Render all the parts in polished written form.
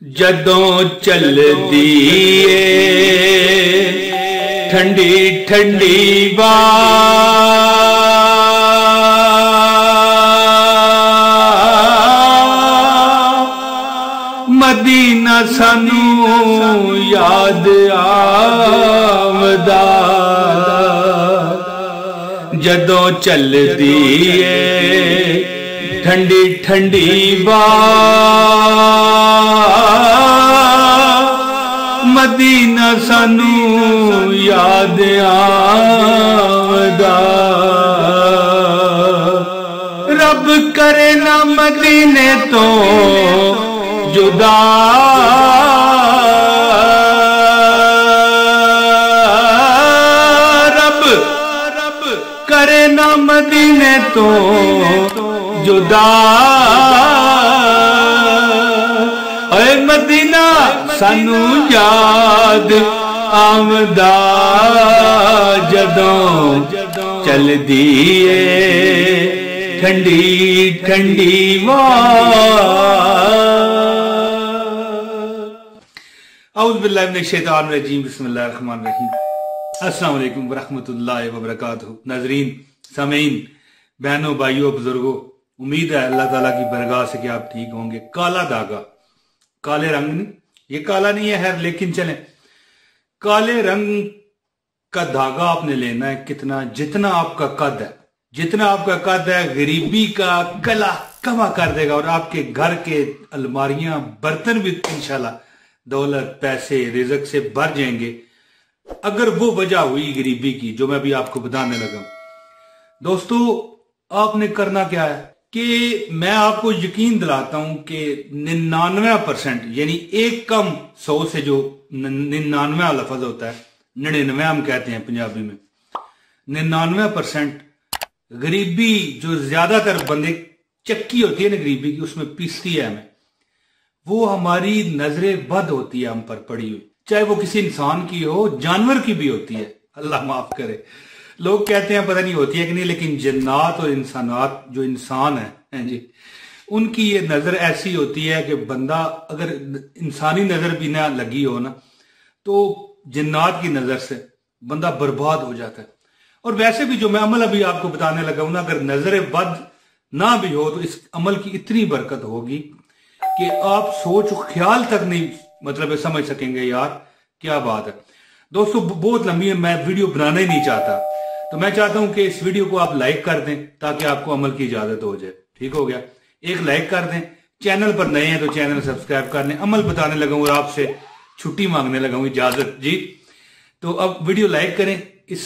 जदों चलदी ए ठंडी ठंडी मदीना सानू याद आवदा। जदों चलदी ए ठंडी ठंडी मदीना सानू याद आवदा। रब करे ना मदीने तो जुदा, रब करे ना मदीने तो जुदा। ऐ मदीना सानू याद आवदा। जदों चलदी ए ठंडी ठंडी औज़ु बिल्लाहि मिनश शैतानिर रजीम। बिस्मिल्लाहिर रहमानिर रहीम। अस्सलाम वालेकुम वरहमतुल्लाहि वबरकातुहू। नाज़रीन, सामीन, बहनों, भाइयों, बुजुर्गों, उम्मीद है अल्लाह ताला की बरगाह से कि आप ठीक होंगे। काला धागा, काले रंग नहीं, ये काला नहीं है खैर, लेकिन चलें, काले रंग का धागा आपने लेना है कितना, जितना आपका कद है, जितना आपका कद है गरीबी का कला कमा कर देगा और आपके घर के अलमारियां बर्तन भी इंशाल्लाह दौलत पैसे रिज़्क से भर जाएंगे, अगर वो वजह हुई गरीबी की जो मैं अभी आपको बताने लगा। दोस्तों, आपने करना क्या है कि मैं आपको यकीन दिलाता हूं कि 99% यानी एक कम 100 से जो 99 लफ्ज होता है, 99 हम कहते हैं पंजाबी में, 99% गरीबी जो ज्यादातर बंदे चक्की होती है ना गरीबी की, उसमें पीसती है हमें, वो हमारी नजरें बद होती है हम पर पड़ी हुई, चाहे वो किसी इंसान की हो, जानवर की भी होती है, अल्लाह माफ करे। लोग कहते हैं पता नहीं होती है कि नहीं, लेकिन जन्नात और इंसानात जो इंसान है जी, उनकी ये नजर ऐसी होती है कि बंदा अगर इंसानी नजर भी ना लगी हो ना, तो जन्नात की नजर से बंदा बर्बाद हो जाता है। और वैसे भी जो मैं अमल अभी आपको बताने लगा हूं ना, अगर नजर बद ना भी हो तो इस अमल की इतनी बरकत होगी कि आप सोच ख्याल तक नहीं मतलब समझ सकेंगे यार क्या बात है। दोस्तों, बहुत लंबी है, मैं वीडियो बनाना ही नहीं चाहता, तो मैं चाहता हूं कि इस वीडियो को आप लाइक कर दें ताकि आपको अमल की इजाजत हो जाए। ठीक हो गया, एक लाइक कर दें, चैनल पर नए हैं तो चैनल सब्सक्राइब कर लें। अमल बताने लगा हूं और आपसे छुट्टी मांगने लगा हूं, इजाजत जी। तो अब वीडियो लाइक करें, इस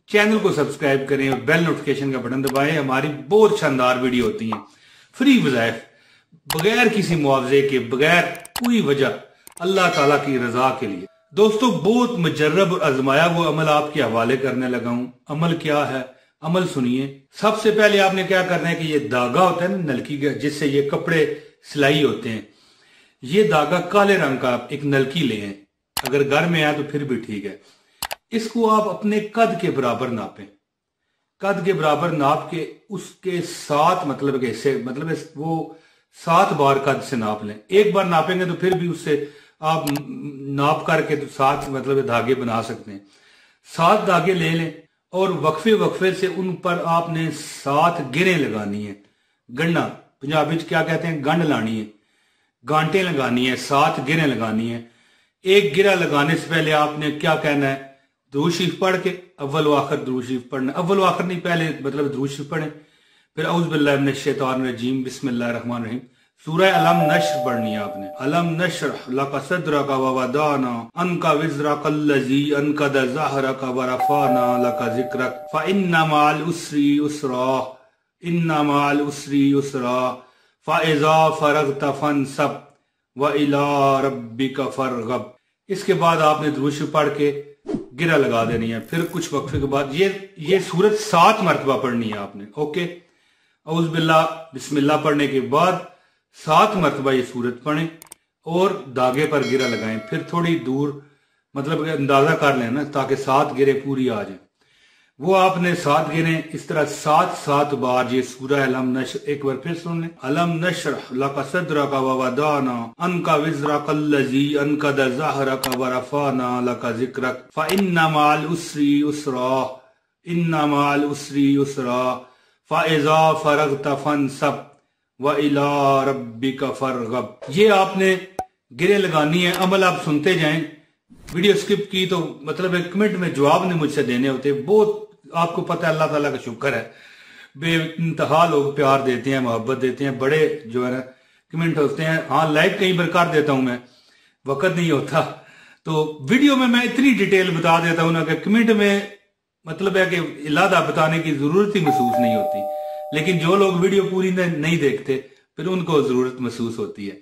चैनल को सब्सक्राइब करें और बेल नोटिफिकेशन का बटन दबाएं। हमारी बहुत शानदार वीडियो होती है फ्री वज़ाइफ, बगैर किसी मुआवजे के, बगैर कोई वजह, अल्लाह ताला की रजा के लिए। दोस्तों, बहुत मुजर्रब और आजमाया वो अमल आपके हवाले करने लगा हूं। अमल क्या है, अमल सुनिए। सबसे पहले आपने क्या करना है कि ये धागा होता है ना नलकी का, जिससे ये कपड़े सिलाई होते हैं, ये धागा काले रंग का एक नलकी ले हैं, अगर घर में है तो फिर भी ठीक है। इसको आप अपने कद के बराबर नापें, कद के बराबर नाप के उसके साथ मतलब कैसे मतलब वो 7 बार कद से नाप लें। एक बार नापेंगे तो फिर भी उससे आप नाप करके तो 7 मतलब धागे बना सकते हैं। 7 धागे ले लें और वक्फे वक्फे से उन पर आपने 7 गिरें लगानी है। गन्ना पंजाबी च क्या कहते हैं, गंढ लानी है, गांटें लगानी है, 7 गिरें लगानी है। एक गिरा लगाने से पहले आपने क्या कहना है, दुरूद शरीफ पढ़ के अव्वल व आखिर दुरूद शरीफ पढ़ना, अव्वल व आखिर नहीं, पहले मतलब दुरूद शरीफ पढ़ें, फिर औज़ु बिल्लाहि मिनश शैतानिर रजीम, बिस्मिल्लाहिर रहमानिर रहीम, सूरह अलम नश्र पढ़नी है आपने। अलम नश्रह लका सद्रका व वदाना अनका विज़रकल्लज़ी अनक़द ज़हरका व रफ़अना लका ज़िक्रक फ इन्ना मअल उस्री युस्रा इन्ना मअल उस्री युस्रा फ़इज़ा फ़रग़त फ़ंसब व इला रब्बिका फ़रग़ब। इसके बाद आपने दुरूद शरीफ पढ़ के गिरा लगा देनी है। फिर कुछ वक्फे के बाद ये सूरत 7 मरतबा पढ़नी है आपने। ओके, औज़ु बिल्लाह बिस्मिल्लाह पढ़ने के बाद 7 मरतबा ये सूरत पढ़ें और धागे पर गिरा लगाएं। फिर थोड़ी दूर मतलब अंदाजा कर लेना ताकि 7 गिरे पूरी आ जाए। वो आपने 7 गिने, इस तरह 7 बार ये सूरह अलम नश्र एक बार फिर सुन लें। अलम नश्रह लका सदरका व वदाना अनका विज़रका अल्लज़ी अनक़द ज़हरका व रफ़अना लका ज़िक्रक फ इन्ना मअल उसरी युस्रा इन्ना मअल उसरी युस्रा फ़इज़ा फ़रग़त फ़ंसब व इला रब्बिका फ़रग़ब। ये आपने गिरे लगानी है, अमल आप सुनते जाएं। वीडियो स्किप की तो मतलब एक कमेंट में जवाब नहीं मुझसे देने होते। बहुत आपको पता है, अल्लाह ताला का शुक्र है, बेइंतहा लोग प्यार देते हैं, मोहब्बत देते हैं, बड़े जो है ना कमेंट होते हैं। हाँ, लाइक कई बार कर देता हूं मैं, वक्त नहीं होता, तो वीडियो में मैं इतनी डिटेल बता देता हूं ना कि कमेंट में मतलब है कि इलादा बताने की जरूरत ही महसूस नहीं होती। लेकिन जो लोग वीडियो पूरी नहीं देखते फिर उनको जरूरत महसूस होती है।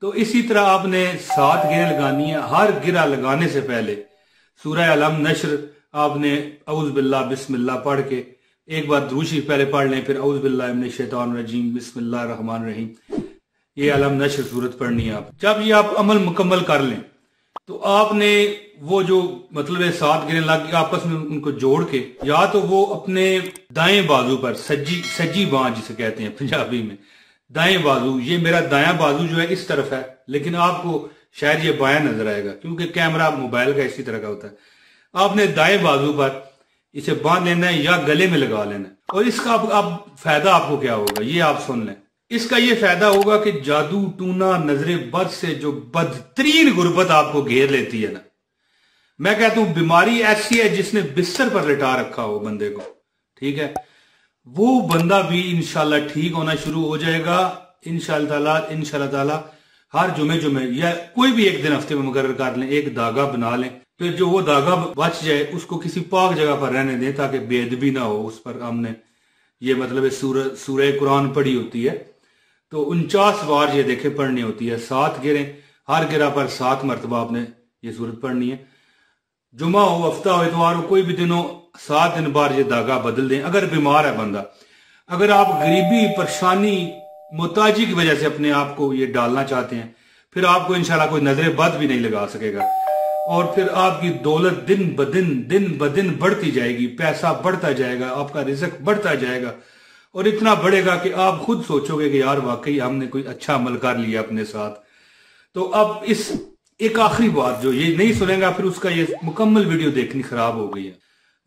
तो इसी तरह आपने 7 गिरें लगानी है। हर गिरा लगाने से पहले सूरह अलम नश्र आपने औज़ बिल्लाह बिस्मिल्लाह पढ़ के एक बार दुरूद शरीफ पहले पढ़ लें, फिर औज़ बिल्लाहि मिनश शैतानिर रजीम बिस्मिल्लाहिर रहमानिर रहीम, ये अलम नश्र सूरत पढ़नी है आप। जब ये आप अमल मुकम्मल कर लें तो आपने वो जो मतलब है 7 गिरें लग आपस में उनको जोड़ के, या तो वो अपने दाएं बाजू पर सज्जी बांह जिसे कहते हैं पंजाबी में, दाएं बाजू, ये मेरा दायां बाजू जो है इस तरफ है, लेकिन आपको शायद ये बायां नजर आएगा क्योंकि कैमरा मोबाइल का इसी तरह का होता है। आपने दाएं बाजू पर इसे बांध लेना है या गले में लगा लेना है। और इसका आप फायदा आपको क्या होगा ये आप सुन लें। इसका ये फायदा होगा कि जादू टूना नजरे बद से जो बदतरीन गुर्बत आपको घेर लेती है ना, मैं कहता हूं बीमारी ऐसी है जिसने बिस्तर पर लिटा रखा हो बंदे को, ठीक है, वो बंदा भी इंशाल्लाह ठीक होना शुरू हो जाएगा इंशाल्लाह ताला। हर जुमे या कोई भी एक दिन हफ्ते में मुकर्रर कर लें, एक धागा बना लें, फिर जो वो धागा बच जाए उसको किसी पाक जगह पर रहने दें ताकि बेअदबी ना हो उस पर। हमने ये मतलब सूरह कुरान पढ़ी होती है तो 49 बार ये देखे पढ़नी होती है। 7 गिरें, हर गिरा पर 7 मरतबा आपने ये सूरत पढ़नी है। जुमा हो, हफ्ता हो, इतवार हो, कोई भी दिन हो, 7 दिन बार ये धागा बदल दें। अगर बीमार है बंदा, अगर आप गरीबी परेशानी मोहताजी की वजह से अपने आप को ये डालना चाहते हैं, फिर आपको इंशाल्लाह कोई नजरे बद भी नहीं लगा सकेगा और फिर आपकी दौलत दिन ब दिन बढ़ती जाएगी, पैसा बढ़ता जाएगा, आपका रिज़्क बढ़ता जाएगा और इतना बढ़ेगा कि आप खुद सोचोगे कि यार वाकई हमने कोई अच्छा अमल कर लिया अपने साथ। तो अब इस एक आखिरी बात, जो ये नहीं सुनेगा फिर उसका ये मुकम्मल वीडियो देखनी खराब हो गई है,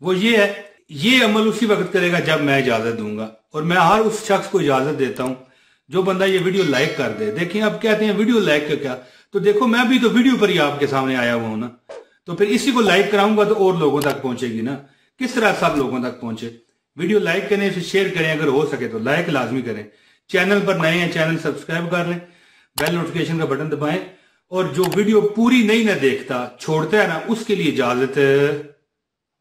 वो ये है, ये अमल उसी वक्त करेगा जब मैं इजाजत दूंगा। और मैं हर उस शख्स को इजाजत देता हूं जो बंदा ये वीडियो लाइक कर दे। देखिए अब कहते हैं वीडियो लाइक का क्या, तो देखो मैं भी तो वीडियो पर ही आपके सामने आया हुआ हूं ना, तो फिर इसी को लाइक कराऊंगा तो और लोगों तक पहुंचेगी ना। किस तरह सब लोगों तक पहुंचे, वीडियो लाइक करें, फिर शेयर करें, अगर हो सके तो लाइक लाजमी करें। चैनल पर नए हैं चैनल सब्सक्राइब कर लें, बेल नोटिफिकेशन का बटन दबाएं। और जो वीडियो पूरी नहीं ना देखता, छोड़ता है ना, उसके लिए इजाजत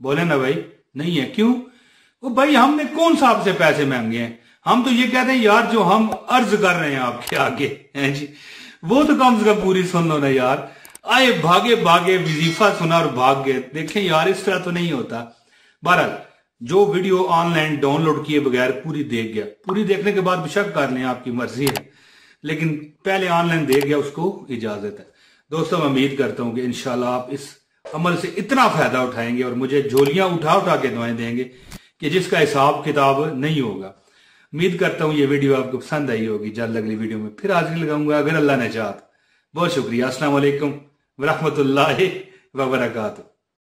बोले ना भाई नहीं है। क्यों? वो भाई हमने कौन सा आपसे पैसे मांगे हैं, हम तो ये कहते हैं यार जो हम अर्ज कर रहे हैं आपके आगे हैं जी, वो तो कम से कम पूरी सुन लो ना यार। आए भागे भागे वजीफा सुना और भाग गए, देखें यार इस तरह तो नहीं होता। बहरहाल जो वीडियो ऑनलाइन डाउनलोड किए बगैर पूरी देख गया, पूरी देखने के बाद बेशक कर लें, आपकी मर्जी है, लेकिन पहले ऑनलाइन देख गया उसको इजाजत है। दोस्तों मैं उम्मीद करता हूं कि इंशाल्लाह आप इस अमल से इतना फायदा उठाएंगे और मुझे झोलियां उठा उठा के दुआएं देंगे कि जिसका हिसाब किताब नहीं होगा। उम्मीद करता हूं ये वीडियो आपको पसंद आई होगी। जल्द अगली वीडियो में फिर हाजिर लगाऊंगा अगर अल्लाह ने चाहा। बहुत शुक्रिया। अस्सलाम वालेकुम व रहमतुल्लाहि व बरकातहू।